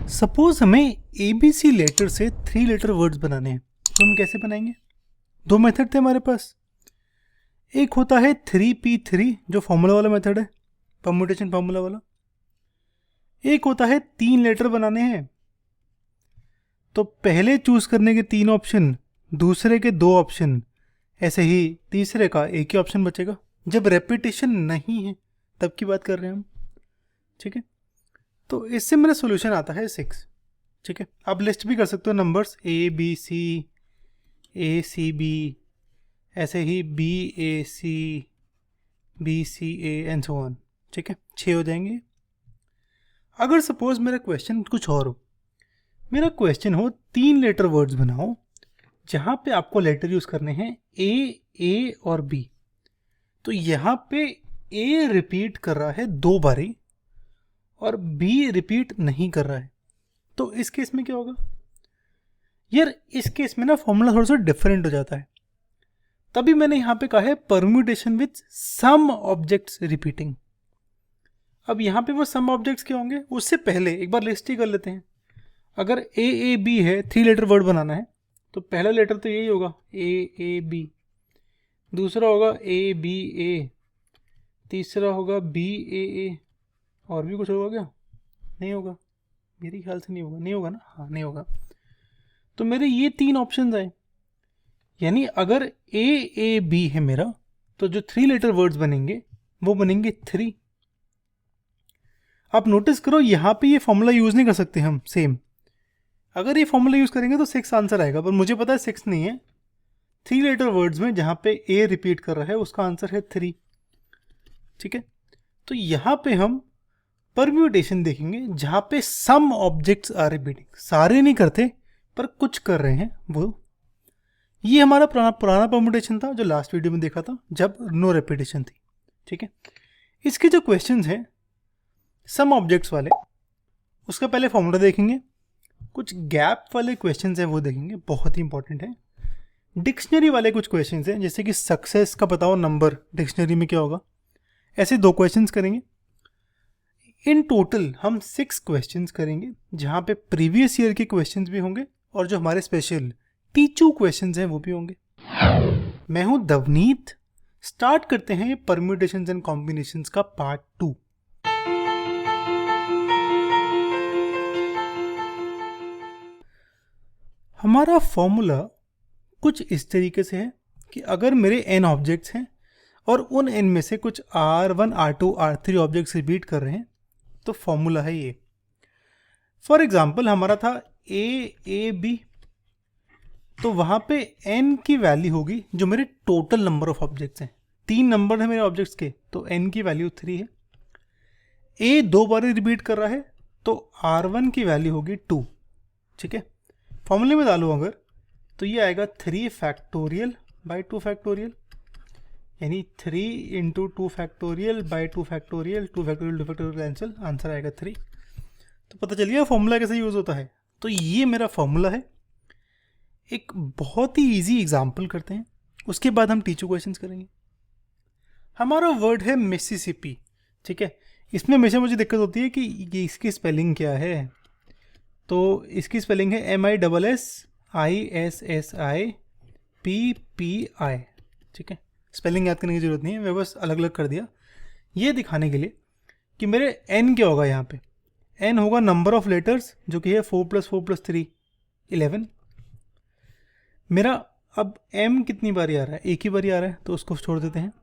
Suppose हमें ABC letter से 3 letter words बनाने हैं, तो हम कैसे बनाएंगे? दो मेथड थे हमारे पास। एक होता है 3P3 जो फॉर्मूला वाला मेथड है, परम्यूटेशन फॉर्मूला वाला। एक होता है 3 लेटर बनाने हैं, तो पहले चूज करने के 3 ऑप्शन, दूसरे के 2 ऑप्शन, ऐसे ही तीसरे का एक ही ऑप्शन बचेगा। जब रेपिटेशन नहीं है तब की बात कर रहे हैं हम, ठीक है। तो इससे मेरा सोल्यूशन आता है 6, ठीक है। आप लिस्ट भी कर सकते हो नंबर्स ABC, ACB, ऐसे ही BAC, BCA and so on, ठीक है। 6 हो जाएंगे। अगर सपोज मेरा क्वेश्चन कुछ और हो, मेरा क्वेश्चन हो 3 लेटर वर्ड्स बनाओ जहां पे आपको लेटर यूज करने हैं A और B, तो यहाँ पे A रिपीट कर रहा है 2 बारी और B रिपीट नहीं कर रहा है, तो इस केस में क्या होगा यार? इस केस में ना फॉर्मूला थोड़ा सा डिफरेंट हो जाता है। तभी मैंने यहाँ पे कहा है permutation with some objects repeating. अब यहाँ पे वो सम ऑब्जेक्ट्स क्या होंगे, उससे पहले एक बार लिस्ट ही कर लेते हैं। अगर AAB है, 3 लेटर वर्ड बनाना है, तो पहला लेटर तो यही होगा AAB, दूसरा होगा ABA, तीसरा होगा BAA, और भी कुछ होगा क्या? नहीं होगा, मेरे ख्याल से नहीं होगा। नहीं होगा ना? हाँ, नहीं होगा। तो मेरे ये 3 ऑप्शन आए, यानी अगर AAB है मेरा, तो जो 3 लेटर वर्ड्स बनेंगे वो बनेंगे 3। आप नोटिस करो यहाँ पे ये फॉर्मूला यूज नहीं कर सकते हम सेम। अगर ये फॉर्मूला यूज करेंगे तो 6 आंसर आएगा, पर मुझे पता है 6 नहीं है। 3 लेटर वर्ड्स में जहां पे A रिपीट कर रहा है उसका आंसर है 3, ठीक है। तो यहाँ पे हम परम्यूटेशन देखेंगे जहां पे सम ऑब्जेक्ट्स आर रिपीटिंग, सारे नहीं करते पर कुछ कर रहे हैं वो। ये हमारा पुराना परम्यूटेशन था जो लास्ट वीडियो में देखा था जब नो रेपिटेशन थी, ठीक है। इसके जो क्वेश्चंस हैं सम ऑब्जेक्ट्स वाले, उसका पहले फॉर्मूला देखेंगे। कुछ गैप वाले क्वेश्चंस हैं वो देखेंगे, बहुत ही इंपॉर्टेंट है। डिक्शनरी वाले कुछ क्वेश्चंस हैं, जैसे कि सक्सेस का बताओ नंबर डिक्शनरी में क्या होगा, ऐसे 2 क्वेश्चंस करेंगे। इन टोटल हम 6 क्वेश्चंस करेंगे, जहां पे प्रीवियस ईयर के क्वेश्चंस भी होंगे और जो हमारे स्पेशल टीचू क्वेश्चंस हैं वो भी होंगे। मैं हूं दवनीत। स्टार्ट करते हैं परम्यूटेशंस एंड कॉम्बिनेशंस का पार्ट 2। हमारा फॉर्मूला कुछ इस तरीके से है कि अगर मेरे n ऑब्जेक्ट्स हैं और उन n में से कुछ R1, R2, R3 objects repeat कर रहे हैं, तो फॉर्मूला है ये। फॉर एग्जाम्पल हमारा था AAB, तो वहां पे n की वैल्यू होगी जो मेरे टोटल नंबर ऑफ ऑब्जेक्ट्स हैं। 3 नंबर है मेरे ऑब्जेक्ट्स के, तो n की वैल्यू 3 है। A 2 बार रिपीट कर रहा है, तो R1 की वैल्यू होगी 2, ठीक है। फॉर्मूले में डालो अगर, तो ये आएगा 3 फैक्टोरियल बाई 2 फैक्टोरियल, यानी 3 into 2 factorial by 2 factorial, 2 factorial 2 factorial cancel, answer आएगा 3। तो पता चल गया फॉर्मूला कैसे यूज होता है। तो ये मेरा फॉर्मूला है। एक बहुत ही इजी एग्जांपल करते हैं, उसके बाद हम टीचू क्वेश्चंस करेंगे। हमारा वर्ड है मिसिसिपी, ठीक है। इसमें हमेशा मुझे दिक्कत होती है कि ये इसकी स्पेलिंग क्या है। तो इसकी स्पेलिंग है MISSISSIPPI, ठीक है। स्पेलिंग याद करने की जरूरत नहीं है, मैं बस अलग अलग कर दिया ये दिखाने के लिए कि मेरे n क्या होगा। यहाँ पे n होगा नंबर ऑफ लेटर्स, जो कि है 4 + 4 + 3 11। मेरा अब m कितनी बारी आ रहा है? एक ही बारी आ रहा है, तो उसको छोड़ देते हैं।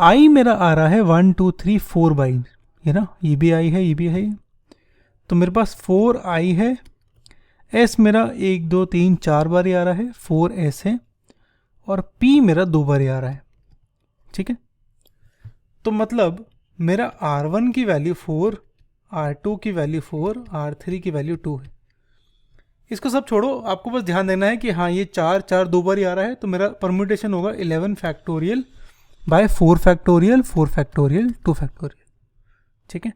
i मेरा आ रहा है 1 2 3 4 बाई, ये ना, ये भी i है, ये भी है, तो मेरे पास 4i है। s मेरा 1 2 3 4 बारी आ रहा है, 4s है, और p मेरा 2 बारी आ रहा है, ठीक है। तो मतलब मेरा R1 की वैल्यू 4, R2 की वैल्यू 4, R3 की वैल्यू 2 है। इसको सब छोड़ो, आपको बस ध्यान देना है कि हाँ ये 4 4 2 बारी आ रहा है, तो मेरा परम्यूटेशन होगा 11 factorial by 4 factorial 4 factorial 2 factorial, ठीक है।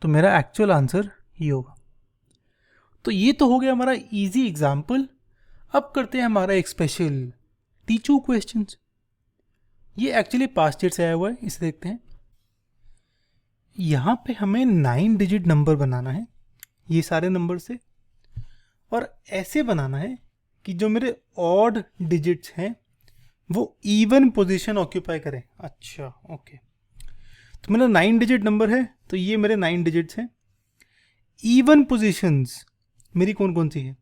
तो मेरा एक्चुअल आंसर ये होगा। तो ये तो हो गया हमारा इजी एग्जाम्पल। अब करते हैं हमारा एक स्पेशल टीचू क्वेश्चंस। ये एक्चुअली पास्ट ईयर से आया हुआ है, इसे देखते हैं। यहाँ पे हमें 9 डिजिट नंबर बनाना है, ये सारे नंबर से, और ऐसे बनाना है कि जो मेरे ऑड डिजिट्स हैं वो इवन पोजीशन ऑक्यूपाई करें। अच्छा ओके, तो मेरा 9 डिजिट नंबर है, तो ये मेरे 9 डिजिट्स हैं। इवन पोजीशंस मेरी कौन कौन सी है,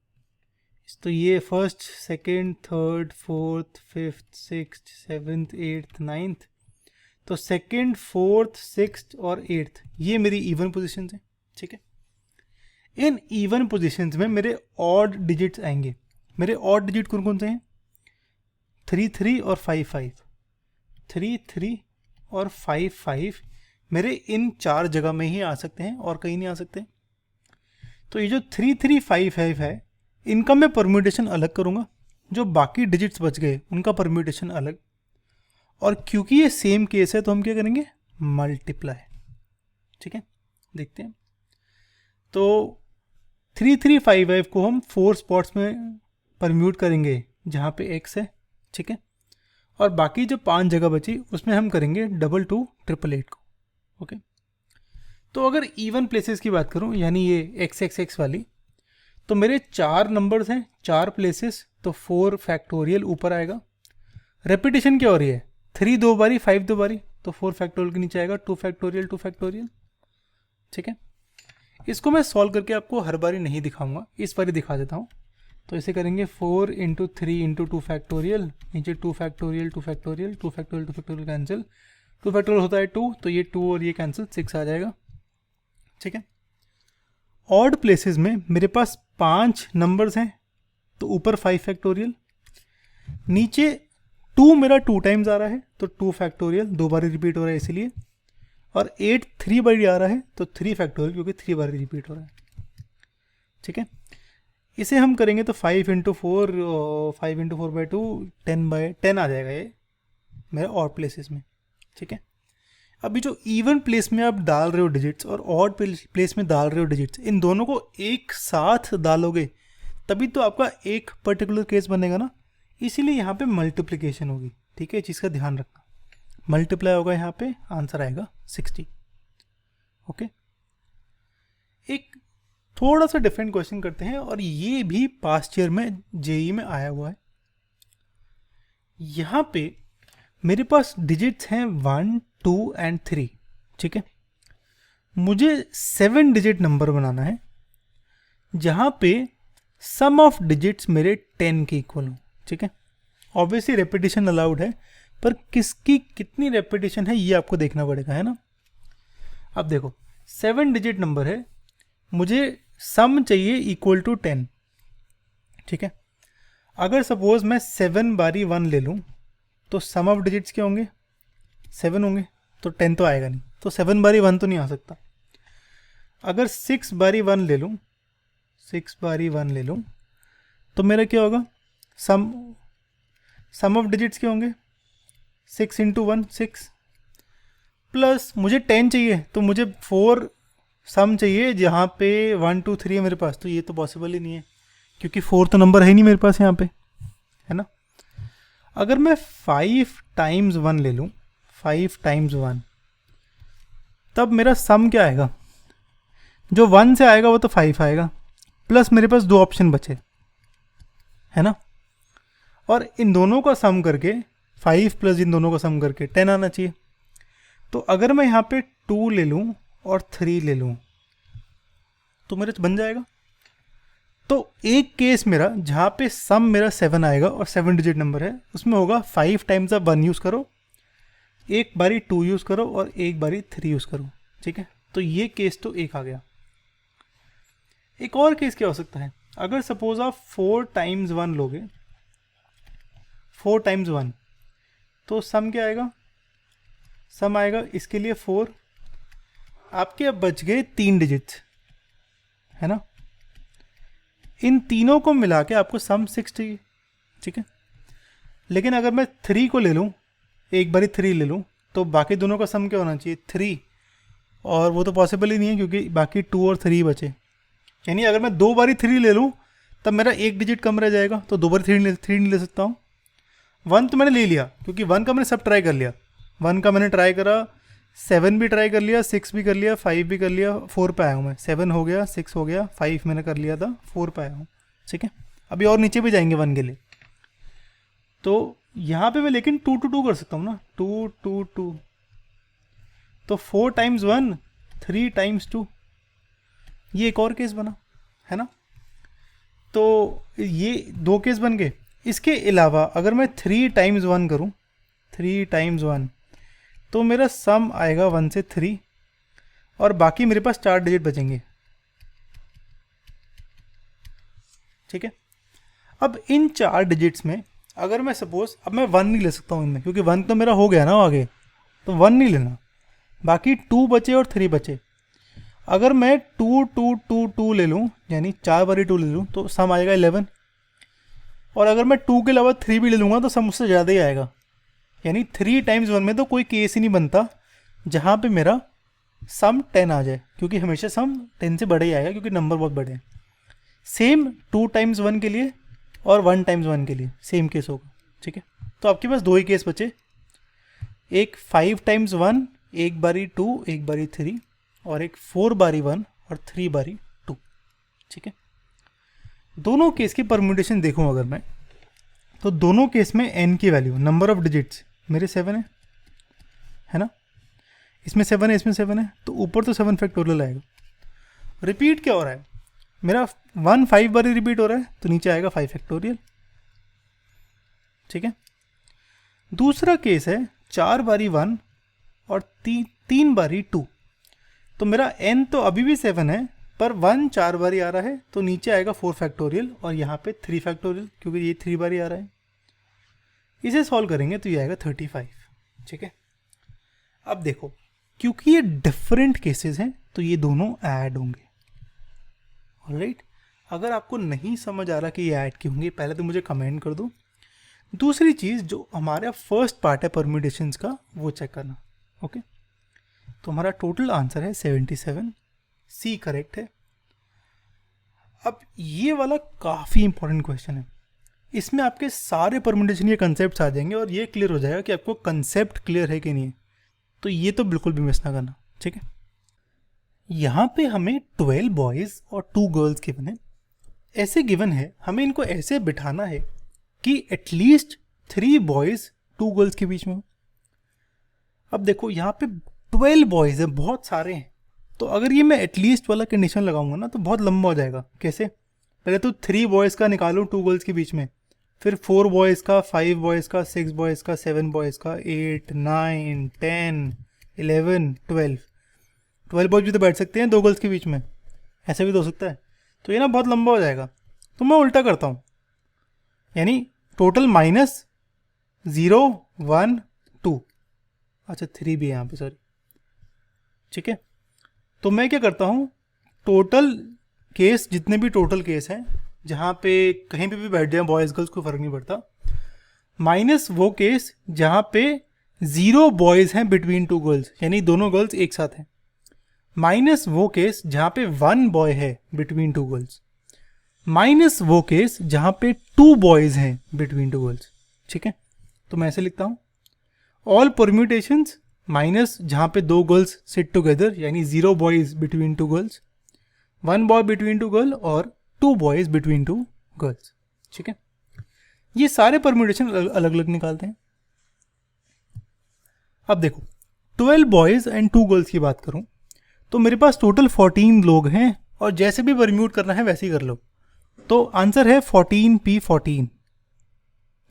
तो ये first, second, third, fourth, fifth, sixth, seventh, eighth, ninth, तो सेकंड, फोर्थ, सिक्स्थ और एट्थ ये मेरी इवन पोजीशंस हैं। ठीक है, इन इवन पोजीशंस में मेरे ऑड डिजिट्स आएंगे। मेरे ऑड डिजिट कौन कौन से हैं, 3 3 और 5 5, 3 3 और 5 5 मेरे इन 4 जगह में ही आ सकते हैं और कहीं नहीं आ सकते। तो ये जो 3 3 5 5 है, इनका मैं परम्यूटेशन अलग करूँगा, जो बाकी डिजिट्स बच गए उनका परम्यूटेशन अलग, और क्योंकि ये सेम केस है तो हम क्या करेंगे, मल्टीप्लाई। ठीक है, देखते हैं। तो 3 3 5 5 को हम 4 स्पॉट्स में परम्यूट करेंगे जहाँ पे x है। ठीक है, और बाकी जो 5 जगह बची उसमें हम करेंगे 2 2 8 8 को। ओके, तो अगर इवन प्लेसेस की बात करूं, यानी ये x x x वाली, तो मेरे 4 नंबर्स हैं, 4 प्लेसेस, तो 4 फैक्टोरियल ऊपर आएगा। रेपिटेशन क्या हो रही है, 3 2 बारी, 5 2 बारी, तो 4 फैक्टोरियल के नीचे आएगा 2 फैक्टोरियल 2 फैक्टोरियल। ठीक है, इसको मैं सॉल्व करके आपको हर बारी नहीं दिखाऊंगा, इस बारी दिखा देता हूँ। तो इसे करेंगे 4 इंटू 3 इंटू 2 फैक्टोरियल, नीचे 2 factorial 2 factorial 2 factorial 2 factorial cancel, 2 factorial होता है 2, तो ये 2 और ये कैंसिल, 6 आ जाएगा। ठीक है, ऑड प्लेसेस में मेरे पास 5 नंबर्स हैं, तो ऊपर 5 फैक्टोरियल, नीचे 2 मेरा 2 टाइम्स आ रहा है, तो 2 फैक्टोरियल 2 बार रिपीट हो रहा है इसीलिए, और 8 3 बार आ रहा है, तो 3 फैक्टोरियल क्योंकि 3 बार रिपीट हो रहा है। ठीक है, इसे हम करेंगे तो 5 इंटू 4, 5 इंटू 4 बाई 2, 10 आ जाएगा ये मेरे ऑड प्लेसेस में। ठीक है, अभी जो इवन प्लेस में आप डाल रहे हो डिजिट्स और ऑड प्लेस में डाल रहे हो डिजिट्स, इन दोनों को एक साथ डालोगे तभी तो आपका एक पर्टिकुलर केस बनेगा ना, इसीलिए यहाँ पे मल्टीप्लिकेशन होगी। ठीक है, चीज़ का ध्यान रखना, मल्टीप्लाई होगा यहाँ पे, आंसर आएगा 60। ओके, एक थोड़ा सा डिफरेंट क्वेश्चन करते हैं, और ये भी पास्ट ईयर में जेई में आया हुआ है। यहाँ पे मेरे पास डिजिट्स हैं 1 2 एंड 3। ठीक है, मुझे 7 डिजिट नंबर बनाना है जहाँ पे सम ऑफ डिजिट्स मेरे 10 के इक्वल हो। ठीक है, ऑब्वियसली रेपिटेशन अलाउड है, पर किसकी कितनी रेपिटेशन है ये आपको देखना पड़ेगा, है ना। अब देखो 7 डिजिट नंबर है, मुझे सम चाहिए इक्वल टू 10। ठीक है, अगर सपोज मैं 7 बारी 1 ले लूँ तो सम ऑफ डिजिट्स क्या होंगे, 7 होंगे, तो 10 तो आएगा नहीं, तो 7 बारी 1 तो नहीं आ सकता। अगर 6 बारी 1 ले लूँ, 6 बारी 1 ले लूँ, तो मेरा क्या होगा, सम ऑफ डिजिट्स क्या होंगे, 6 इंटू 1 6, प्लस मुझे 10 चाहिए, तो मुझे 4 सम चाहिए जहाँ पे 1 2 3 है मेरे पास, तो ये तो पॉसिबल ही नहीं है क्योंकि 4 तो नंबर है ही नहीं मेरे पास यहाँ पे, है ना। अगर मैं 5 टाइम्स 1 ले लूँ, 5 टाइम्स 1, तब मेरा सम क्या आएगा, जो 1 से आएगा वो तो 5 आएगा, प्लस मेरे पास 2 ऑप्शन बचे, है ना, और इन दोनों का सम करके 5 प्लस इन दोनों का सम करके 10 आना चाहिए। तो अगर मैं यहाँ पे 2 ले लूँ और 3 ले लूँ तो मेरे बन जाएगा। तो एक केस मेरा जहाँ पे सम मेरा 7 आएगा और 7 डिजिट नंबर है, उसमें होगा 5 टाइम्स आप 1 यूज़ करो, एक बारी 2 यूज़ करो और एक बारी 3 यूज़ करो। ठीक है, तो ये केस तो एक आ गया। एक और केस क्या हो सकता है, अगर सपोज आप 4 टाइम्स 1 लोगे, 4 टाइम्स 1, तो सम क्या आएगा, सम आएगा इसके लिए 4, आपके अब बच गए 3 डिजिट्स, है ना। इन तीनों को मिला के आपको सम 6 चाहिए। ठीक है, लेकिन अगर मैं 3 को ले लूँ, एक बारी 3 ले लूँ, तो बाकी दोनों का सम क्या होना चाहिए, 3, और वो तो पॉसिबल ही नहीं है क्योंकि बाकी 2 और 3 बचे। यानी अगर मैं 2 बारी 3 ले लूँ तब मेरा एक डिजिट कम रह जाएगा, तो 2 बारी 3 नहीं ले सकता हूँ। 1 तो मैंने ले लिया क्योंकि 1 का मैंने सब ट्राई कर लिया, 1 का मैंने ट्राई करा 7 भी ट्राई कर लिया, 6 भी कर लिया, 5 भी कर लिया, 4 पे आया हूँ मैं। 7 हो गया, 6 हो गया, 5 मैंने कर लिया था, 4 पे आया हूँ। ठीक है, अभी और नीचे भी जाएंगे 1 के लिए। तो यहाँ पे मैं लेकिन 2 to 2 कर सकता हूँ ना, 2 2 2, तो 4 times 1 3 times 2, ये एक और केस बना है ना। तो ये 2 केस बन गए। इसके अलावा अगर मैं 3 times 1 करूँ, 3 times 1, तो मेरा सम आएगा 1 से 3, और बाकी मेरे पास 4 डिजिट बचेंगे। ठीक है, अब इन 4 डिजिट्स में अगर मैं सपोज, अब मैं 1 नहीं ले सकता हूँ इनमें, क्योंकि 1 तो मेरा हो गया ना आगे, तो 1 नहीं लेना, बाकी 2 बचे और 3 बचे। अगर मैं 2 2 2 2 ले लूँ, यानी 4 बारी 2 ले लूँ, तो सम आएगा 11। और अगर मैं 2 के अलावा 3 भी ले लूँगा तो सम उससे ज़्यादा ही आएगा। यानी 3 times 1 में तो कोई केस ही नहीं बनता जहाँ पे मेरा सम 10 आ जाए, क्योंकि हमेशा सम 10 से बड़े ही आएगा, क्योंकि नंबर बहुत बड़े हैं। सेम 2 times 1 के लिए और 1 times 1 के लिए सेम केस होगा। ठीक है, तो आपके पास 2 ही केस बचे, एक 5 times 1, एक बारी 2, एक बारी 3, और एक 4 बारी 1 और 3 बारी 2। ठीक है, दोनों केस की परम्यूटेशन देखूं अगर मैं, तो दोनों केस में n की वैल्यू, नंबर ऑफ डिजिट्स मेरे 7 है ना, इसमें 7 है, इसमें 7 है, तो ऊपर तो 7 फैक्टोरियल आएगा। रिपीट क्या हो रहा है मेरा, 1 5 बारी रिपीट हो रहा है, तो नीचे आएगा 5 फैक्टोरियल। ठीक है, दूसरा केस है 4 बारी 1 और 3 बारी 2, तो मेरा n तो अभी भी 7 है, पर 1 4 बारी आ रहा है, तो नीचे आएगा 4 फैक्टोरियल, और यहाँ पे 3 फैक्टोरियल, क्योंकि ये 3 बारी आ रहा है। इसे सॉल्व करेंगे तो ये आएगा 35। ठीक है, अब देखो, क्योंकि ये डिफरेंट केसेस हैं तो ये दोनों ऐड होंगे। ऑलराइट, अगर आपको नहीं समझ आ रहा कि ये ऐड क्यों होंगे, पहले तो मुझे कमेंट कर दो। दूसरी चीज़, जो हमारा फर्स्ट पार्ट है परम्यूटेशंस का, वो चेक करना। ओके, तो हमारा टोटल आंसर है 77, सी करेक्ट है। अब ये वाला काफ़ी इंपॉर्टेंट क्वेश्चन है, इसमें आपके सारे परम्यूटेशन के कंसेप्ट आ जाएंगे, और ये क्लियर हो जाएगा कि आपको कंसेप्ट क्लियर है कि नहीं है। तो ये तो बिल्कुल भी मिस ना करना। ठीक है, यहाँ पे हमें 12 बॉयज़ और 2 गर्ल्स गिवन है। ऐसे गिवन है, हमें इनको ऐसे बिठाना है कि एटलीस्ट 3 बॉयज़ 2 गर्ल्स के बीच में हो। अब देखो, यहाँ पे 12 बॉयज़ है, बहुत सारे हैं, तो अगर ये मैं एटलीस्ट वाला कंडीशन लगाऊंगा ना तो बहुत लंबा हो जाएगा। कैसे, पहले तो 3 बॉयज़ का निकालूँ 2 गर्ल्स के बीच में, फिर 4 बॉयज़ का, 5 बॉयज़ का, 6 बॉयज़ का, 7 बॉयज़ का, 8 9 10 11 12 बॉयज़ भी तो बैठ सकते हैं 2 गर्ल्स के बीच में, ऐसा भी तो हो सकता है। तो ये ना बहुत लंबा हो जाएगा, तो मैं उल्टा करता हूँ, यानी टोटल -0 1 2, अच्छा 3 भी है यहाँ पे, सॉरी। ठीक है, तो मैं क्या करता हूँ, टोटल केस, जितने भी टोटल केस हैं जहाँ पे कहीं पे भी बैठ जाए बॉयज़ गर्ल्स को फ़र्क नहीं पड़ता, माइनस वो केस जहाँ पे 0 बॉयज़ हैं बिटवीन 2 गर्ल्स, यानी दोनों गर्ल्स एक साथ हैं, माइनस वो केस जहाँ पे 1 बॉय है बिटवीन 2 गर्ल्स, माइनस वो केस जहाँ पे 2 बॉयज़ हैं बिटवीन 2 गर्ल्स। ठीक है, तो मैं ऐसे लिखता हूँ, ऑल परम्यूटेशंस माइनस जहाँ पे 2 गर्ल्स सिट टुगेदर, यानी 0 boys between 2 girls, 1 boy between 2 girl, और 2 बॉयज़ बिटवीन 2 गर्ल्स। ठीक है, ये सारे परम्यूटेशन अलग अलग निकालते हैं। अब देखो, 12 बॉयज़ एंड 2 गर्ल्स की बात करूं तो मेरे पास टोटल 14 लोग हैं, और जैसे भी परम्यूट करना है वैसे ही कर लो। तो आंसर है 14p14।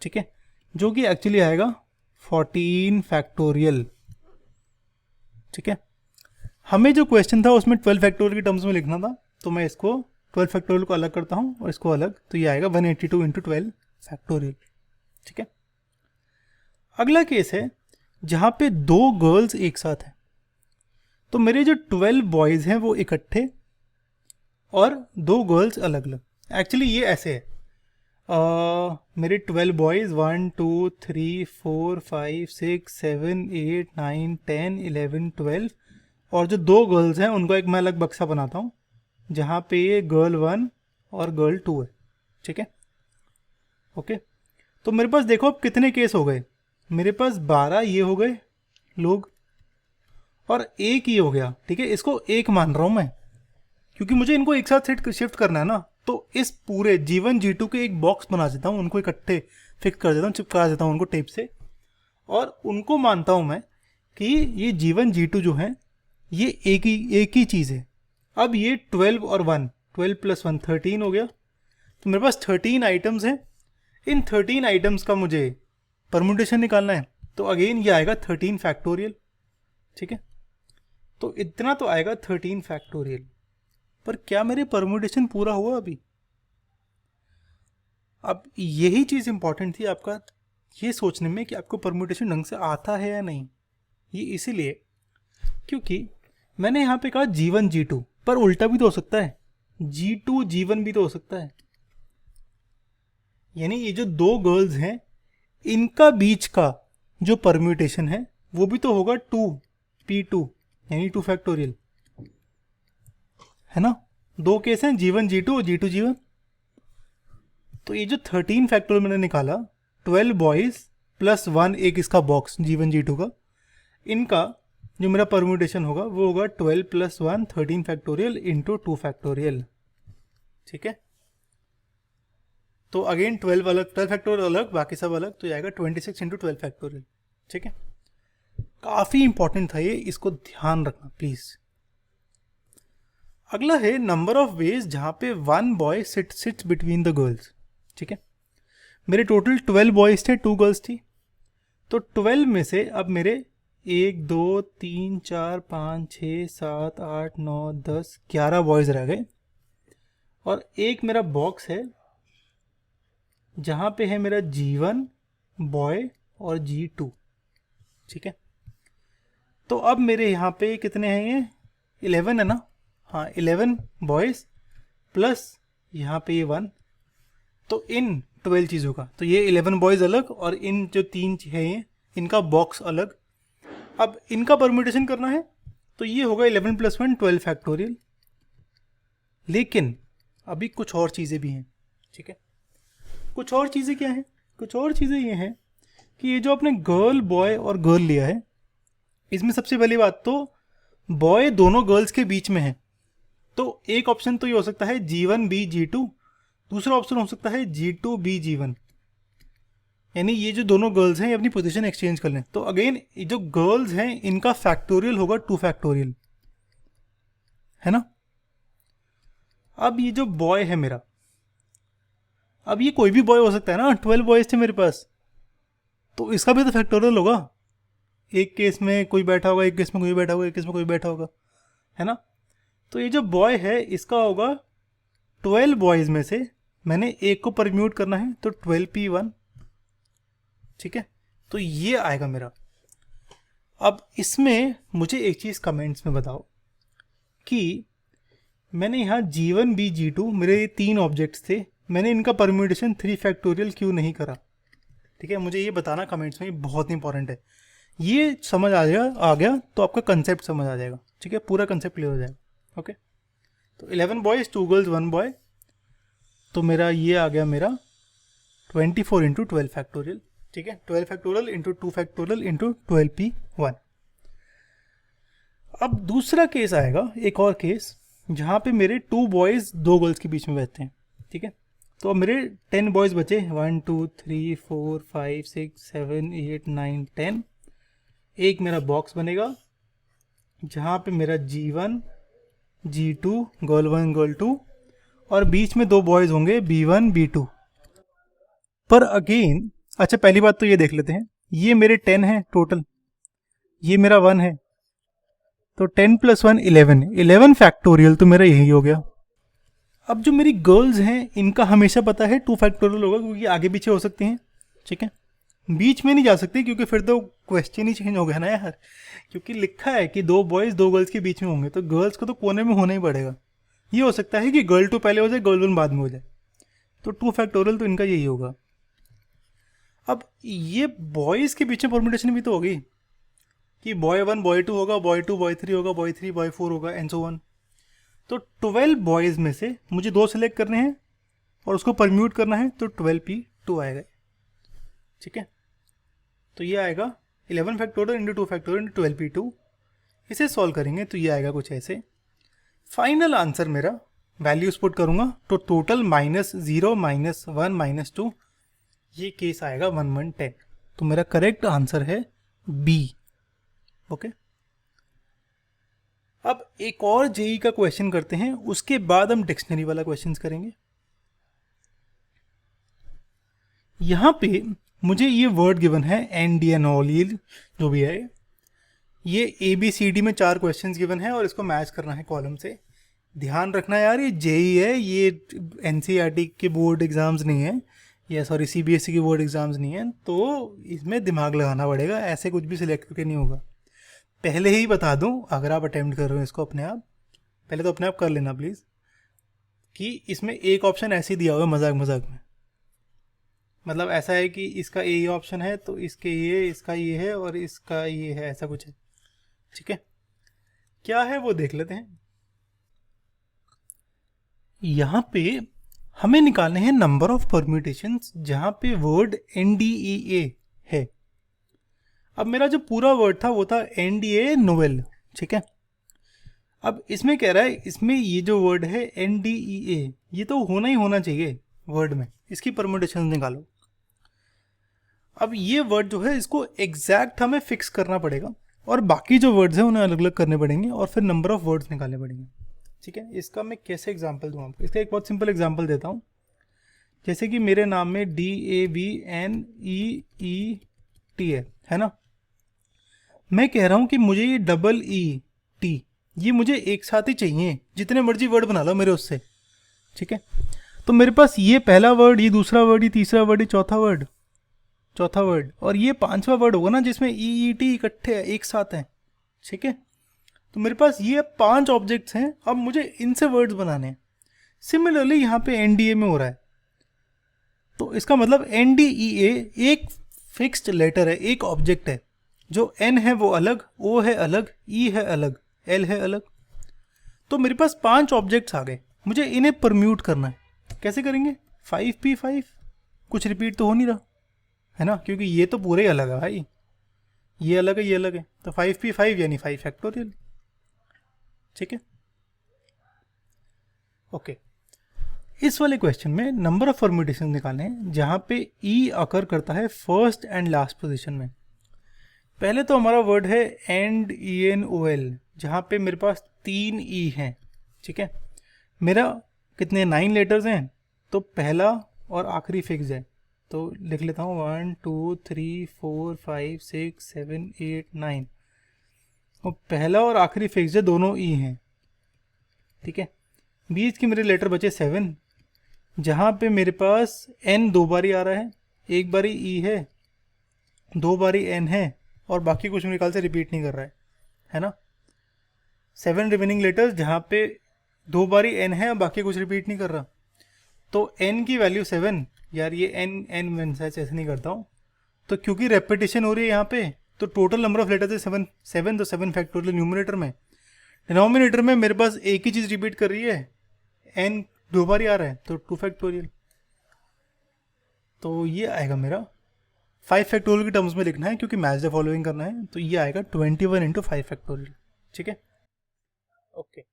ठीक है, जो कि एक्चुअली आएगा 14 फैक्टोरियल। ठीक है, हमें जो क्वेश्चन था उसमें 12 फैक्टोरियल के टर्म्स में लिखना था, तो मैं इसको 12 फैक्टोरियल को अलग करता हूँ और इसको अलग, तो ये आएगा 182 × 12 फैक्टोरियल। ठीक है, अगला केस है जहाँ पे 2 गर्ल्स एक साथ हैं, तो मेरे जो 12 बॉयज़ हैं वो इकट्ठे और 2 गर्ल्स अलग अलग। एक्चुअली ये ऐसे है, मेरे 12 बॉयज़ 1 2 3 4 5 6 7 8 9 10 11 12, और जो 2 गर्ल्स हैं उनको एक मैं अलग बक्सा बनाता हूँ जहाँ पे ये गर्ल 1 और गर्ल 2 है। ठीक है, ओके, तो मेरे पास देखो अब कितने केस हो गए, मेरे पास 12 ये हो गए लोग, और एक ये हो गया, ठीक है, इसको एक मान रहा हूँ मैं क्योंकि मुझे इनको एक साथ शिफ्ट करना है ना। तो इस पूरे G1 G2 के एक बॉक्स बना देता हूँ, उनको इकट्ठे फिक्स कर देता हूँ, चिपका देता हूँ उनको टेप से, और उनको मानता हूँ मैं कि ये G1 G2 जो है ये एक ही चीज़ है। अब ये 12 और 1, 12 + 1 13 हो गया। तो मेरे पास 13 आइटम्स हैं। इन 13 आइटम्स का मुझे परम्यूटेशन निकालना है। तो अगेन ये आएगा 13 फैक्टोरियल, ठीक है। तो इतना तो आएगा 13 फैक्टोरियल। पर क्या मेरे परम्यूटेशन पूरा हुआ अभी? अब यही चीज़ इंपॉर्टेंट थी आपका ये सोचने में कि आपको परम्यूटेशन ढंग से आता है या नहीं। ये इसीलिए क्योंकि मैंने यहाँ पे कहा G1 G2, पर उल्टा भी तो हो सकता है, G2 G1 भी तो हो सकता है। यानी ये जो दो गर्ल्स हैं इनका बीच का जो परम्यूटेशन है वो भी तो होगा 2p2 यानी 2 फैक्टोरियल, है ना। दो केस हैं G1 G2 और G2 G1। तो ये जो 13 फैक्टोरियल मैंने निकाला, 12 बॉयज प्लस 1 एक इसका बॉक्स G1 G2 का, इनका जो मेरा परम्यूटेशन होगा वो होगा 12 + 1 13 फैक्टोरियल इंटू 2 फैक्टोरियल, ठीक है। तो अगेन 12 फैक्टोरियल अलग, बाकी सब अलग, तो जाएगा 26 इंटू 12 फैक्टोरियल, ठीक है। काफ़ी इंपॉर्टेंट था ये, इसको ध्यान रखना प्लीज़। अगला है नंबर ऑफ वेज जहाँ पे 1 boy sits between the girls, ठीक है। मेरे टोटल 12 बॉयज थे, 2 गर्ल्स थी। तो 12 में से अब मेरे 1 2 3 4 5 6 7 8 9 10 11 बॉयज रह गए, और एक मेरा बॉक्स है जहाँ पे है मेरा G1 बॉय और G2, ठीक है। तो अब मेरे यहाँ पे कितने हैं, ये 11 है ना। हाँ 11 बॉयज़ प्लस यहाँ पे ये 1, तो इन 12 चीज़ों का, तो ये 11 बॉयज़ अलग और इन जो 3 है ये इनका बॉक्स अलग। अब इनका परम्यूटेशन करना है तो ये होगा 11 + 1 12 फैक्टोरियल। लेकिन अभी कुछ और चीज़ें भी हैं, ठीक है। कुछ और चीज़ें क्या हैं? कुछ और चीज़ें ये हैं कि ये जो आपने गर्ल बॉय और गर्ल लिया है, इसमें सबसे पहली बात तो बॉय दोनों गर्ल्स के बीच में है। तो एक ऑप्शन तो ये हो सकता है G1 B G2, दूसरा ऑप्शन हो सकता है G2 B G1, यानी ये जो दोनों गर्ल्स हैं ये अपनी पोजीशन एक्सचेंज कर लें। तो अगेन ये जो गर्ल्स हैं इनका फैक्टोरियल होगा 2 फैक्टोरियल, है ना। अब ये जो बॉय है मेरा, अब ये कोई भी बॉय हो सकता है ना, 12 बॉयज थे मेरे पास, तो इसका भी तो फैक्टोरियल होगा। एक केस में कोई बैठा होगा, एक केस में कोई बैठा होगा, एक केस में कोई बैठा होगा, है ना। तो ये जो बॉय है इसका होगा 12 बॉयज़ में से मैंने एक को परम्यूट करना है, तो 12p1, ठीक है। तो ये आएगा मेरा। अब इसमें मुझे एक चीज़ कमेंट्स में बताओ कि मैंने यहाँ G1 B G2 मेरे 3 ऑब्जेक्ट्स थे, मैंने इनका परम्यूटेशन 3 फैक्टोरियल क्यों नहीं करा, ठीक है। मुझे ये बताना कमेंट्स में, ये बहुत इंपॉर्टेंट है। ये समझ आ गया तो आपका कंसेप्ट समझ आ जाएगा, ठीक है, पूरा कंसेप्ट क्लियर हो जाएगा। ओके, तो 11 बॉयज़ 2 गर्ल्स 1 बॉय, तो मेरा ये आ गया मेरा 24 इंटू 12 फैक्टोरियल, ठीक है। 12 factorial into 2 factorial into 12p1। अब दूसरा केस आएगा, एक और केस जहाँ पे मेरे 2 बॉयज़ 2 गर्ल्स के बीच में बैठते हैं, ठीक है। तो अब मेरे 10 बॉयज़ बचे, 1 2 3 4 5 6 7 8 9 10। एक मेरा बॉक्स बनेगा जहाँ पे मेरा G1 G2 गर्ल 1 गर्ल 2 और बीच में 2 बॉयज़ होंगे B1 B2। पर अगेन अच्छा पहली बात तो ये देख लेते हैं, ये मेरे 10 हैं टोटल, ये मेरा 1 है, तो 10 + 1 11 फैक्टोरियल, तो मेरा यही हो गया। अब जो मेरी गर्ल्स हैं इनका हमेशा पता है 2 फैक्टोरियल होगा क्योंकि आगे पीछे हो सकती हैं, ठीक है। बीच में नहीं जा सकती क्योंकि फिर तो क्वेश्चन ही चेंज हो गया ना यार, क्योंकि लिखा है कि 2 बॉयज़ 2 गर्ल्स के बीच में होंगे, तो गर्ल्स को तो कोने में होना ही पड़ेगा। ये हो सकता है कि गर्ल 2 पहले हो जाए, गर्ल 1 बाद में हो जाए, तो 2 फैक्टोरियल तो इनका यही होगा। अब ये बॉयज़ के बीच में परम्यूटेशन भी तो होगी कि बॉय 1 बॉय 2 होगा, बॉय 2 बॉय 3 होगा, बॉय 3 बॉय 4 होगा, एंड सो ऑन। तो 12 बॉयज़ में से मुझे 2 सेलेक्ट करने हैं और उसको परम्यूट करना है, तो 12p2 आएगा, ठीक है। तो ये आएगा 11 factorial into 2 factorial into 12p2 इसे सॉल्व करेंगे तो ये आएगा कुछ ऐसे। फाइनल आंसर मेरा वैल्यूज पुट करूंगा तो टोटल -0 -1 -2, ये केस आएगा 1 1 10। तो मेरा करेक्ट आंसर है बी। ओके, अब एक और जेई का क्वेश्चन करते हैं, उसके बाद हम डिक्शनरी वाला क्वेश्चन करेंगे। यहां पे मुझे ये वर्ड गिवन है एंडियनोलिल, जो भी है ये ABCD में 4 क्वेश्चंस गिवन है और इसको मैच करना है कॉलम से। ध्यान रखना यार, ये जेई है, ये NCERT के बोर्ड एग्जाम्स नहीं है, या सॉरी CBSE के बोर्ड एग्जाम्स नहीं है, तो इसमें दिमाग लगाना पड़ेगा, ऐसे कुछ भी सिलेक्ट करके नहीं होगा। पहले ही बता दूं, अगर आप अटेम्प्ट कर रहे हो इसको अपने आप, पहले तो अपने आप कर लेना प्लीज़, कि इसमें एक ऑप्शन ऐसे ही दिया हुआ है मजाक मजाक में। मतलब ऐसा है कि इसका ए ऑप्शन है तो इसके ये, इसका ये है और इसका ये है, ऐसा कुछ है। ठीक है, क्या है वो देख लेते हैं। यहां पे हमें निकालने हैं नंबर ऑफ परम्यूटेशंस जहां पे वर्ड NDEA है। अब मेरा जो पूरा वर्ड था वो था NDA नोवेल। ठीक है, अब इसमें कह रहा है, इसमें ये जो वर्ड है NDEA, ये तो होना ही होना चाहिए वर्ड में, इसकी परम्यूटेशन निकालो। अब ये वर्ड जो है इसको एग्जैक्ट हमें फिक्स करना पड़ेगा और बाकी जो वर्ड्स हैं उन्हें अलग अलग करने पड़ेंगे और फिर नंबर ऑफ वर्ड्स निकालने पड़ेंगे। ठीक है, इसका मैं कैसे एग्जांपल दूं आपको, इसका एक बहुत सिंपल एग्जांपल देता हूं। जैसे कि मेरे नाम में DAVNEET है ना, मैं कह रहा हूं कि मुझे ये EET ये मुझे एक साथ ही चाहिए, जितने मर्जी वर्ड बना लो मेरे उससे। ठीक है, तो मेरे पास ये पहला वर्ड, ये दूसरा वर्ड, ये तीसरा वर्ड, ये चौथा वर्ड और ये 5वां वर्ड होगा ना जिसमें EET इकट्ठे एक साथ हैं। ठीक है, तो मेरे पास ये 5 ऑब्जेक्ट्स हैं, अब मुझे इनसे वर्ड्स बनाने हैं। सिमिलरली यहाँ पे NDA में हो रहा है, तो इसका मतलब NDEA एक फिक्स्ड लेटर है, एक ऑब्जेक्ट है। जो N है वो अलग, O है अलग, E है अलग, L है अलग। तो मेरे पास 5 ऑब्जेक्ट्स आ गए, मुझे इन्हें परम्यूट करना है। कैसे करेंगे? 5p5, कुछ रिपीट तो हो नहीं रहा है ना, क्योंकि ये तो पूरे ही अलग है भाई, ये अलग है ये अलग है, तो 5p5 यानी 5 फैक्टोरियल। ठीक है, ओके। इस वाले क्वेश्चन में नंबर ऑफ परम्यूटेशन निकालने हैं जहां पे E अकर करता है फर्स्ट एंड लास्ट पोजीशन में। पहले तो हमारा वर्ड है ENOL, जहां पे मेरे पास 3 E हैं। ठीक है, मेरा कितने 9 लेटर्स हैं, तो पहला और आखिरी फिक्स है, तो लिख लेता हूँ 1 2 3 4 5 6 7 8 9, और पहला और आखिरी फिक्स है, दोनों E हैं। ठीक है, बीच के मेरे लेटर बचे 7, जहाँ पे मेरे पास N 2 बारी आ रहा है, एक बारी E है, 2 बारी N है और बाकी कुछ मेरे ख्याल से रिपीट नहीं कर रहा है ना। 7 रिमेनिंग लेटर्स जहाँ पे 2 बारी N है और बाकी कुछ रिपीट नहीं कर रहा, तो N की वैल्यू 7। यार ये N मैं ऐसे नहीं करता हूँ, तो क्योंकि रेपिटेशन हो रही है यहाँ पे, तो टोटल नंबर ऑफ लेटर्स है 7, तो 7 फैक्टोरियल न्यूमरेटर में। डिनोमिनेटर में मेरे पास एक ही चीज़ रिपीट कर रही है, N 2 बार ही आ रहा है, तो 2 फैक्टोरियल। तो ये आएगा मेरा 5 फैक्टोरियल के टर्म्स में लिखना है क्योंकि मैच द फॉलोइंग करना है, तो ये आएगा 21 × 5 फैक्टोरियल। ठीक है, ओके।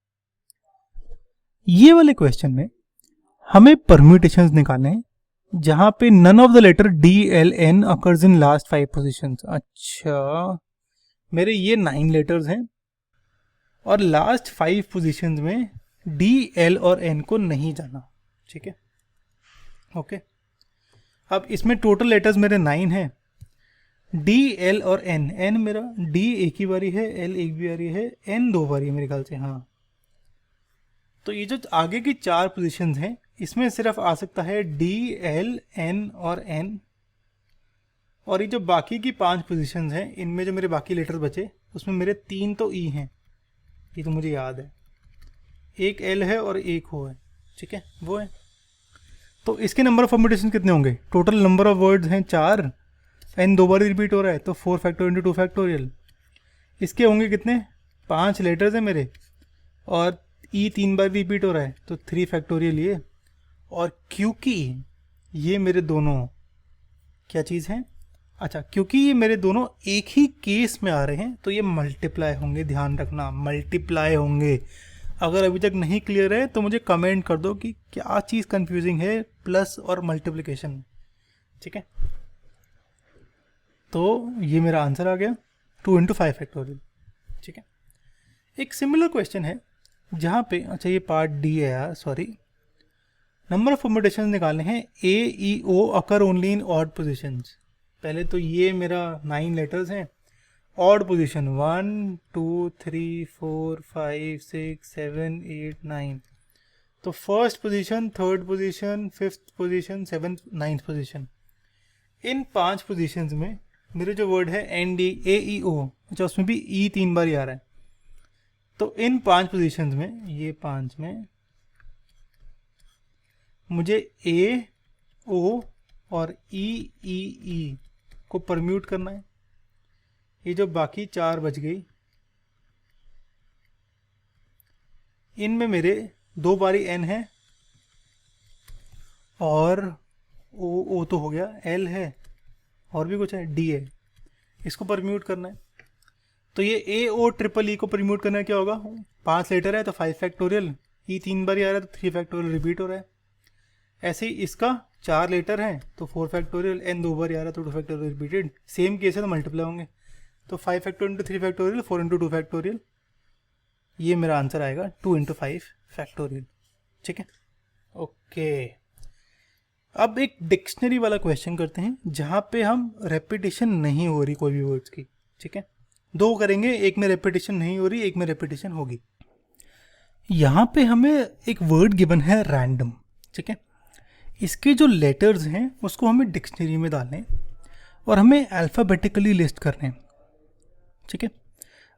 ये वाले क्वेश्चन में हमें परम्यूटेशंस निकालने हैं जहां पे none of the letter DLN occurs in last 5 positions. अच्छा, मेरे ये 9 लेटर्स हैं और लास्ट 5 पोजीशंस में D, L और N को नहीं जाना। ठीक है, ओके। अब इसमें टोटल लेटर्स मेरे 9 हैं, D, L और N। N मेरा D एक ही बारी है, L एक भी बारी है, N 2 बारी है मेरे ख्याल से, हाँ। तो ये जो आगे की 4 पोजीशंस हैं इसमें सिर्फ आ सकता है D, L, N और N, और ये जो बाकी की 5 पोजीशंस हैं इनमें जो मेरे बाकी लेटर बचे उसमें मेरे 3 तो E हैं, ये तो मुझे याद है, एक L है और एक O है। ठीक है, वो है। तो इसके नंबर ऑफ परम्यूटेशन कितने होंगे? टोटल नंबर ऑफ वर्ड्स हैं 4, N 2 बार रिपीट हो रहा है, तो 4 फैक्टोरियल × 2 फैक्टोरियल। इसके होंगे कितने? 5 लेटर्स हैं मेरे और E 3 बार रिपीट हो रहा है, तो 3 फैक्टोरियल ये। और क्योंकि ये मेरे दोनों क्या चीज़ हैं? अच्छा, क्योंकि ये मेरे दोनों एक ही केस में आ रहे हैं तो ये मल्टीप्लाई होंगे, ध्यान रखना मल्टीप्लाई होंगे। अगर अभी तक नहीं क्लियर है तो मुझे कमेंट कर दो कि क्या चीज़ कंफ्यूजिंग है प्लस और मल्टीप्लिकेशन में, ठीक है। तो ये मेरा आंसर आ गया 2 × 5 फैक्टोरियल, ठीक है। एक सिमिलर क्वेश्चन है जहाँ पे, अच्छा ये पार्ट डी है यार, सॉरी। नंबर ऑफ परम्यूटेशन निकालने हैं, a e o occur only in odd positions. पहले तो ये मेरा 9 लेटर्स हैं, ऑड पोजीशन 1 2 3 4 5 6 7 8 9। तो first position, third position, fifth position, seventh, ninth position, in 5 positions में मेरे जो वर्ड है एन डी ए ई ओ, अच्छा उसमें भी ई 3 बार ही आ रहा है। तो इन 5 पोजीशंस में, ये 5 में मुझे ए ओ और ई ई ई को परम्यूट करना है। ये जो बाकी 4 बच गई, इनमें मेरे 2 बारी एन है और ओ तो हो गया, एल है और भी कुछ है, डी है, इसको परम्यूट करना है। तो ये ए ओ ट्रिपल ई को परम्यूट करना है, क्या होगा, 5 लेटर है तो 5 फैक्टोरियल, ई 3 बार आ रहा है तो 3 फैक्टोरियल रिपीट हो रहा है। ऐसे ही इसका 4 लेटर हैं तो 4 फैक्टोरियल, एन 2 बार आ रहा है तो 2 फैक्टोरियल रिपीटेड, सेम केस है तो मल्टीप्लाई होंगे। तो 5 फैक्टोरियल × 3 फैक्टोरियल, 4 × 2 फैक्टोरियल, ये मेरा आंसर आएगा 2 × 5 फैक्टोरियल, ठीक है। ओके, अब एक डिक्शनरी वाला क्वेश्चन करते हैं जहाँ पे हम रेपिटेशन नहीं हो रही कोई भी वर्ड्स की, ठीक है। 2 करेंगे, एक में रेपिटेशन नहीं हो रही, एक में रेपिटेशन होगी। यहाँ पे हमें एक वर्ड गिवन है रैंडम, ठीक है। इसके जो लेटर्स हैं उसको हमें डिक्शनरी में डालने हैं और हमें अल्फ़ाबेटिकली लिस्ट करने हैं, ठीक है।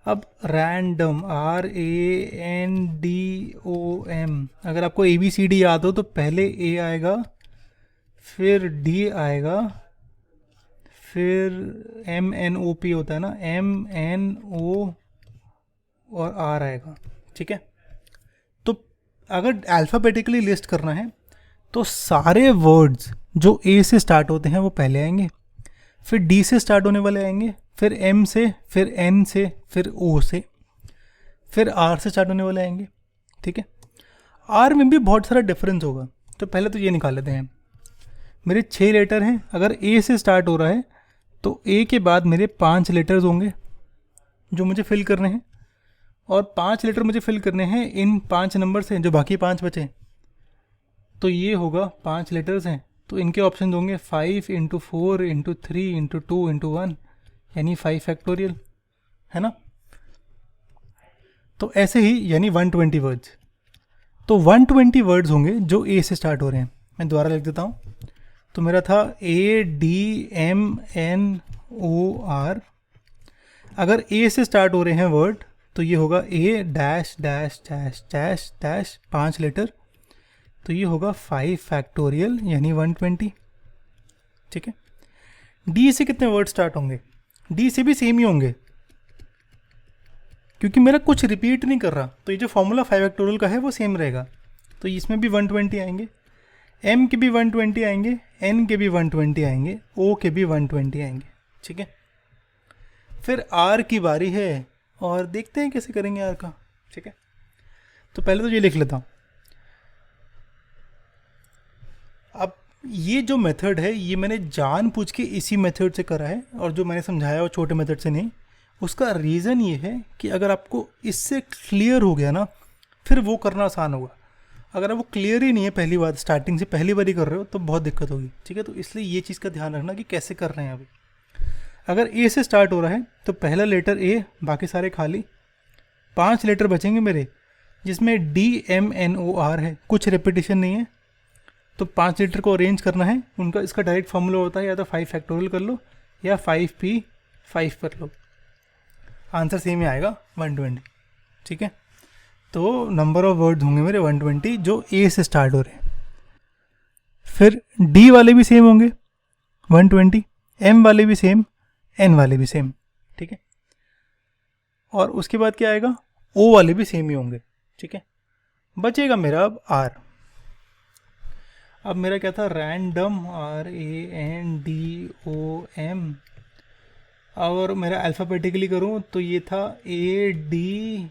अब रैंडम, RANDOM, अगर आपको ABCD याद हो तो पहले A आएगा, फिर D आएगा, फिर MNOP होता है ना, MNO और R आएगा, ठीक है। तो अगर अल्फ़ाबेटिकली लिस्ट करना है तो सारे वर्ड्स जो ए से स्टार्ट होते हैं वो पहले आएंगे, फिर डी से स्टार्ट होने वाले आएंगे, फिर एम से, फिर एन से, फिर ओ से, फिर आर से स्टार्ट होने वाले आएंगे, ठीक है। आर में भी बहुत सारा डिफरेंस होगा, तो पहले तो ये निकाल लेते हैं। मेरे 6 लेटर हैं, अगर ए से स्टार्ट हो रहा है तो ए के बाद मेरे 5 लेटर्स होंगे जो मुझे फिल करने हैं, और 5 लेटर मुझे फिल करने हैं इन 5 नंबर से जो बाकी 5 बचे। तो ये होगा 5 लेटर्स हैं तो इनके ऑप्शन होंगे 5 × 4 × 3 × 2 × 1, यानी 5 फैक्टोरियल, है ना। तो ऐसे ही यानी 120 वर्ड्स, तो 120 वर्ड्स होंगे जो ए से स्टार्ट हो रहे हैं। मैं दोबारा लिख देता हूँ। तो मेरा था ADMNOR, अगर ए से स्टार्ट हो रहे हैं वर्ड तो ये होगा A dash dash dash dash dash 5 letter, तो ये होगा 5 फैक्टोरियल यानी 120, ठीक है। डी से कितने वर्ड स्टार्ट होंगे, डी से भी सेम ही होंगे क्योंकि मेरा कुछ रिपीट नहीं कर रहा, तो ये जो फॉर्मूला 5 फैक्टोरियल का है वो सेम रहेगा, तो इसमें भी 120 आएंगे, एम के भी 120 आएंगे, एन के भी 120 आएंगे, ओ के भी 120 आएंगे, ठीक है। फिर आर की बारी है और देखते हैं कैसे करेंगे आर का, ठीक है। तो पहले तो ये लिख लेता हूँ। अब ये जो मेथड है ये मैंने जानबूझ के इसी मेथड से करा है, और जो मैंने समझाया वो छोटे मेथड से नहीं। उसका रीज़न ये है कि अगर आपको इससे क्लियर हो गया ना फिर वो करना आसान होगा। अगर वो क्लियर ही नहीं है पहली बार, स्टार्टिंग से पहली बार ही कर रहे हो तो बहुत दिक्कत होगी, ठीक है। तो इसलिए ये चीज़ का ध्यान रखना कि कैसे कर रहे हैं। अभी अगर ए से स्टार्ट हो रहा है तो पहला लेटर ए, बाकी सारे खाली, 5 लेटर बचेंगे मेरे जिसमें DMNOR है, कुछ रेपिटेशन नहीं है, तो 5 लेटर को अरेंज करना है उनका। इसका डायरेक्ट फॉर्मूला होता है या तो 5 फैक्टोरियल कर लो या 5P5 कर लो, आंसर सेम ही आएगा 120, ठीक है। तो नंबर ऑफ वर्ड्स होंगे मेरे 120 जो ए से स्टार्ट हो रहे हैं। फिर डी वाले भी सेम होंगे 120, एम वाले भी सेम, एन वाले भी सेम, ठीक है। और उसके बाद क्या आएगा, ओ वाले भी सेम ही होंगे, ठीक है। बचेगा मेरा अब आर। अब मेरा क्या था, रैंडम, RANDOM, और मेरा अल्फ़ाबेटिकली करूँ तो ये था ADMNOR,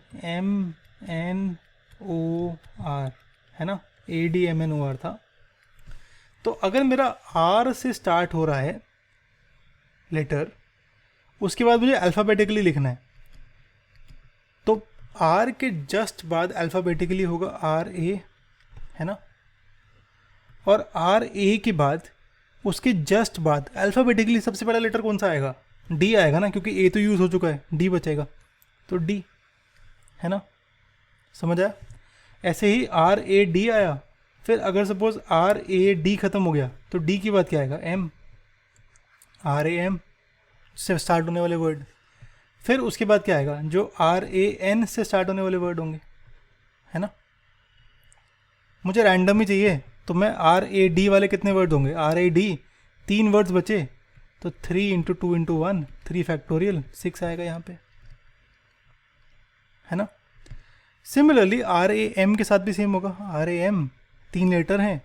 है ना, ADMNOR था। तो अगर मेरा R से स्टार्ट हो रहा है लेटर, उसके बाद मुझे अल्फ़ाबेटिकली लिखना है, तो R के जस्ट बाद अल्फ़ाबेटिकली होगा RA, है ना, और RA के बाद उसके जस्ट बाद अल्फ़ाबेटिकली सबसे पहला लेटर कौन सा आएगा, D आएगा ना, क्योंकि A तो यूज़ हो चुका है, D बचेगा, तो D, है ना, समझ आया। ऐसे ही RAD आया, फिर अगर सपोज RAD ख़त्म हो गया तो D की बात क्या आएगा, M, RAM से स्टार्ट होने वाले वर्ड, फिर उसके बाद क्या आएगा, जो RAN से स्टार्ट होने वाले वर्ड होंगे, है ना। मुझे रैंडम ही चाहिए, तो मैं RAD वाले कितने वर्ड होंगे, RAD 3 वर्ड्स बचे, तो 3 इंटू 2 इंटू 1, 3 फैक्टोरियल 6 आएगा यहाँ पे, है ना। सिमिलरली RAM के साथ भी सेम होगा, RAM 3 लेटर हैं,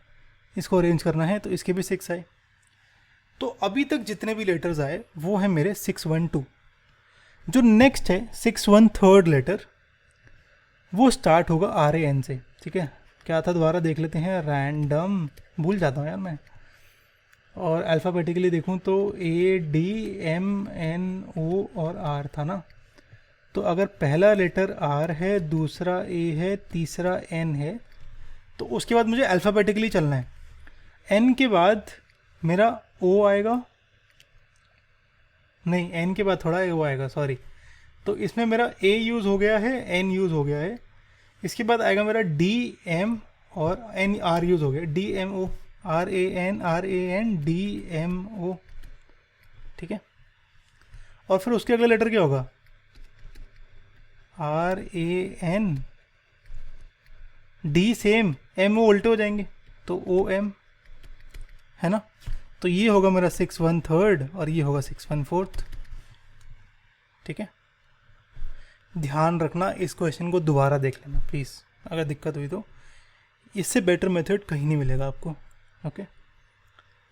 इसको अरेंज करना है तो इसके भी 6 आए। तो अभी तक जितने भी लेटर्स आए वो है मेरे 612। जो नेक्स्ट है 613 लेटर, वो स्टार्ट होगा RAN से, ठीक है। क्या था दोबारा देख लेते हैं, रैंडम, भूल जाता हूँ यार मैं, और अल्फ़ाबेटिकली देखूँ तो ADMNO और R था ना। तो अगर पहला लेटर R है, दूसरा A है, तीसरा N है, तो उसके बाद मुझे अल्फ़ाबेटिकली चलना है। N के बाद मेरा O आएगा, नहीं N के बाद थोड़ा O आएगा, सॉरी। तो इसमें मेरा A यूज़ हो गया है, N यूज़ हो गया है, इसके बाद आएगा मेरा D M और N R यूज़ हो गया, DMO, RAN DMO, ठीक है। और फिर उसके अगला लेटर क्या होगा, RAN D सेम, MO उल्टे हो जाएंगे तो OM, है ना। तो ये होगा मेरा 613 और ये होगा 614, ठीक है। ध्यान रखना, इस क्वेश्चन को दोबारा देख लेना प्लीज़, अगर दिक्कत हुई तो। इससे बेटर मेथड कहीं नहीं मिलेगा आपको, ओके।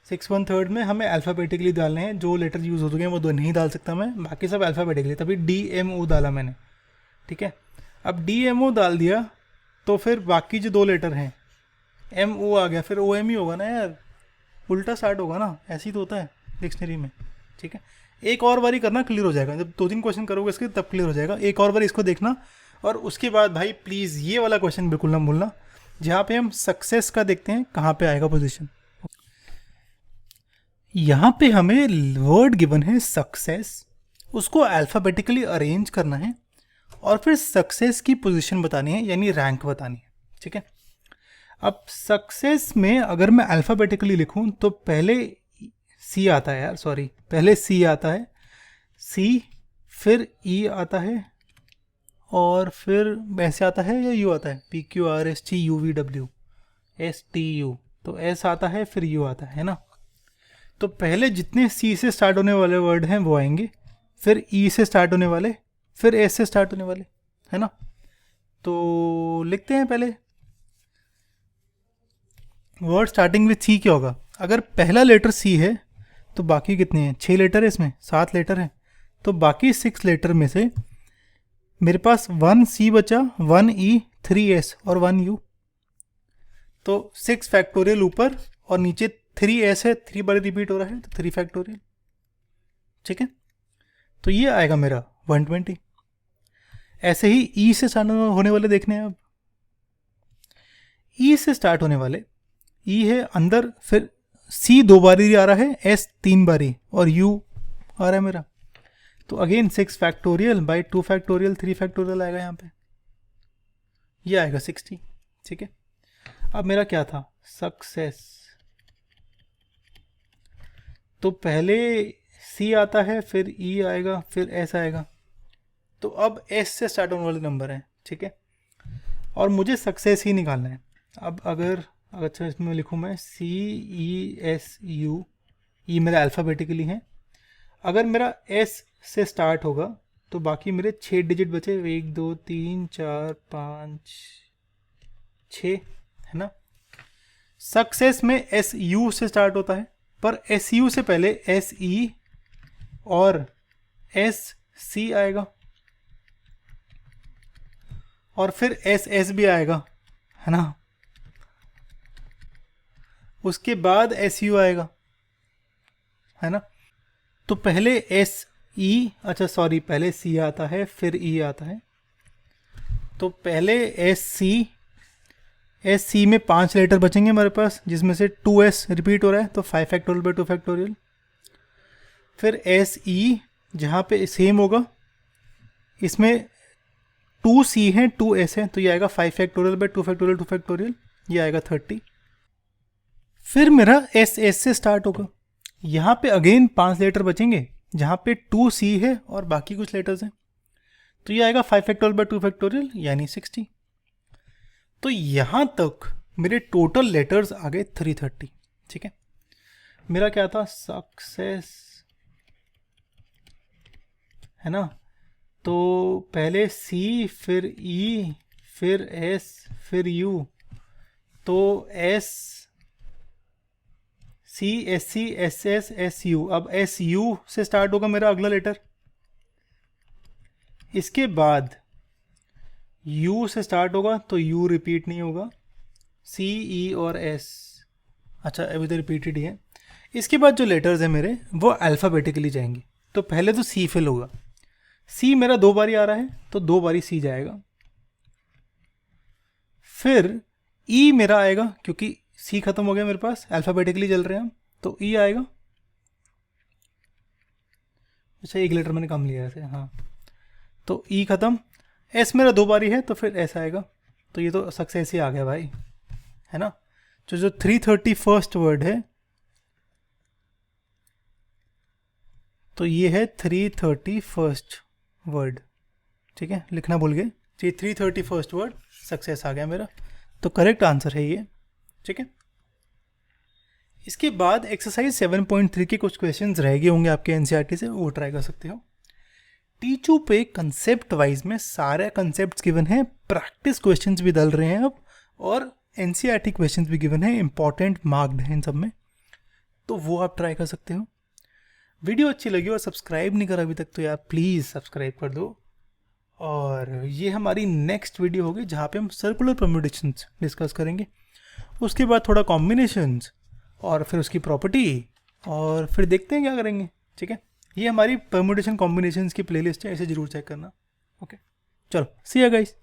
613 में हमें अल्फ़ाबेटिकली डालने हैं, जो लेटर यूज़ हो चुके हैं वो दो नहीं डाल सकता मैं, बाकी सब अल्फ़ाबेटिकली, तभी DMO डाला मैंने, ठीक है। अब DMO डाल दिया तो फिर बाकी जो 2 लेटर हैं, MO आ गया, फिर OM ही होगा ना यार, उल्टा स्टार्ट होगा ना, ऐसे ही तो होता है डिक्शनरी में, ठीक है। एक और बारी करना, क्लियर हो जाएगा, जब 2-3 क्वेश्चन करोगे इसके तब क्लियर हो जाएगा। एक और बार इसको देखना, और उसके बाद भाई प्लीज़ ये वाला क्वेश्चन बिल्कुल ना भूलना, जहाँ पे हम सक्सेस का देखते हैं कहाँ पे आएगा पोजीशन। यहाँ पे हमें वर्ड गिवन है सक्सेस, उसको अल्फ़ाबेटिकली अरेंज करना है और फिर सक्सेस की पोजीशन बतानी है, यानी रैंक बतानी है, ठीक है। अब सक्सेस में अगर मैं अल्फ़ाबेटिकली लिखूं तो पहले C आता है यार, सॉरी, पहले C आता है, C, फिर E आता है, और फिर ऐसे आता है या U आता है, PQRSTUVWSTU, तो S आता है, फिर U आता है ना। तो पहले जितने C से स्टार्ट होने वाले वर्ड हैं वो आएंगे, फिर E से स्टार्ट होने वाले, फिर S से स्टार्ट होने वाले, है ना। तो लिखते हैं पहले वर्ड स्टार्टिंग विथ C क्या होगा। अगर पहला लेटर C है तो बाकी कितने हैं, 6 लेटर है इसमें, 7 लेटर हैं, तो बाकी 6 लेटर में से मेरे पास 1 C बचा, 1 E, 3 S और 1 U। तो 6 फैक्टोरियल ऊपर और नीचे 3 S है, 3 बार रिपीट हो रहा है तो 3 फैक्टोरियल, ठीक है। तो ये आएगा मेरा 120। ऐसे ही E से स्टार्ट होने वाले देखने हैं। अब E से स्टार्ट होने वाले, E है अंदर, फिर C 2 बारी आ रहा है, S 3 बारी और U आ रहा है मेरा, तो again 6 factorial by 2 factorial, 3 factorial आएगा यहाँ पे, ये आएगा 60, ठीक है। अब मेरा क्या था, सक्सेस, तो पहले C आता है, फिर E आएगा, फिर S आएगा, तो अब S से स्टार्ट होने वाले नंबर हैं, ठीक है, और मुझे सक्सेस ही निकालना है। अब अगर अच्छा इसमें लिखूँ मैं CESU, ये मेरा अल्फ़ाबेटिकली है। अगर मेरा S से स्टार्ट होगा तो बाकी मेरे 6 डिजिट बचे, 1 2 3 4 5 6, है ना। सक्सेस में एस यू से स्टार्ट होता है, पर एस यू से पहले एस ई और एस सी आएगा और फिर एस एस भी आएगा, है ना। उसके बाद एस यू आएगा, है ना। तो पहले एस ई, अच्छा सॉरी, पहले सी आता है फिर ई आता है। तो पहले एस सी में 5 लेटर बचेंगे हमारे पास, जिसमें से 2s रिपीट हो रहा है तो 5 फैक्टोरियल बाई 2 फैक्टोरियल। फिर एस ई जहाँ पे सेम होगा, इसमें 2c है 2s है तो ये आएगा 5 फैक्टोरियल बाई 2 फैक्टोरियल 2 फैक्टोरियल, ये आएगा 30। फिर मेरा एस एस से स्टार्ट होगा, यहाँ पे अगेन 5 लेटर बचेंगे जहाँ पे 2c है और बाकी कुछ लेटर्स हैं, तो ये आएगा 5 फैक्टोरियल बाई 2 फैक्टोरियल यानी 60। तो यहाँ तक मेरे टोटल लेटर्स आ गए 330, ठीक है। मेरा क्या था, सक्सेस, है ना। तो पहले C फिर E फिर S फिर U, तो S C S C S S S U, अब S U से स्टार्ट होगा मेरा अगला लेटर। इसके बाद U से स्टार्ट होगा तो U रिपीट नहीं होगा, C E और S, अच्छा अभी तो रिपीटेड ही है। इसके बाद जो लेटर्स हैं मेरे वो अल्फ़ाबेटिकली जाएंगे, तो पहले तो C फिल होगा, C मेरा 2 बारी आ रहा है तो 2 बारी C जाएगा। फिर E मेरा आएगा क्योंकि C खत्म हो गया मेरे पास, अल्फ़ाबेटिकली चल रहे हैं हम, तो E आएगा। अच्छा 1 लेटर मैंने कम लिया ऐसे, हाँ, तो E खत्म। S मेरा 2 बारी है तो फिर S आएगा, तो ये तो सक्सेस ही आ गया भाई, है ना। तो जो 331st वर्ड है तो ये है 331st वर्ड, ठीक है, लिखना भूल गए, तो ये 331st वर्ड सक्सेस आ गया मेरा, तो करेक्ट आंसर है ये, ठीक है। इसके बाद एक्सरसाइज 7.3 के कुछ क्वेश्चंस रह गए होंगे आपके एनसीईआरटी से, वो ट्राई कर सकते हो। टीचू पे कंसेप्ट वाइज में सारे कंसेप्ट गिवन हैं, प्रैक्टिस क्वेश्चंस भी डल रहे हैं अब, और एनसीईआरटी क्वेश्चंस भी गिवन हैं, इंपॉर्टेंट मार्क्ड हैं इन सब में, तो वो आप ट्राई कर सकते हो। वीडियो अच्छी लगी और सब्सक्राइब नहीं करा अभी तक तो यार प्लीज़ सब्सक्राइब कर दो। और ये हमारी नेक्स्ट वीडियो होगी जहाँ पे हम सर्कुलर परम्यूटेशंस डिस्कस करेंगे, उसके बाद थोड़ा कॉम्बिनेशंस और फिर उसकी प्रॉपर्टी, और फिर देखते हैं क्या करेंगे, ठीक है। ये हमारी परम्यूटेशन कॉम्बिनेशंस की प्लेलिस्ट है, ऐसे जरूर चेक करना। ओके, चलो सी यू गाइस।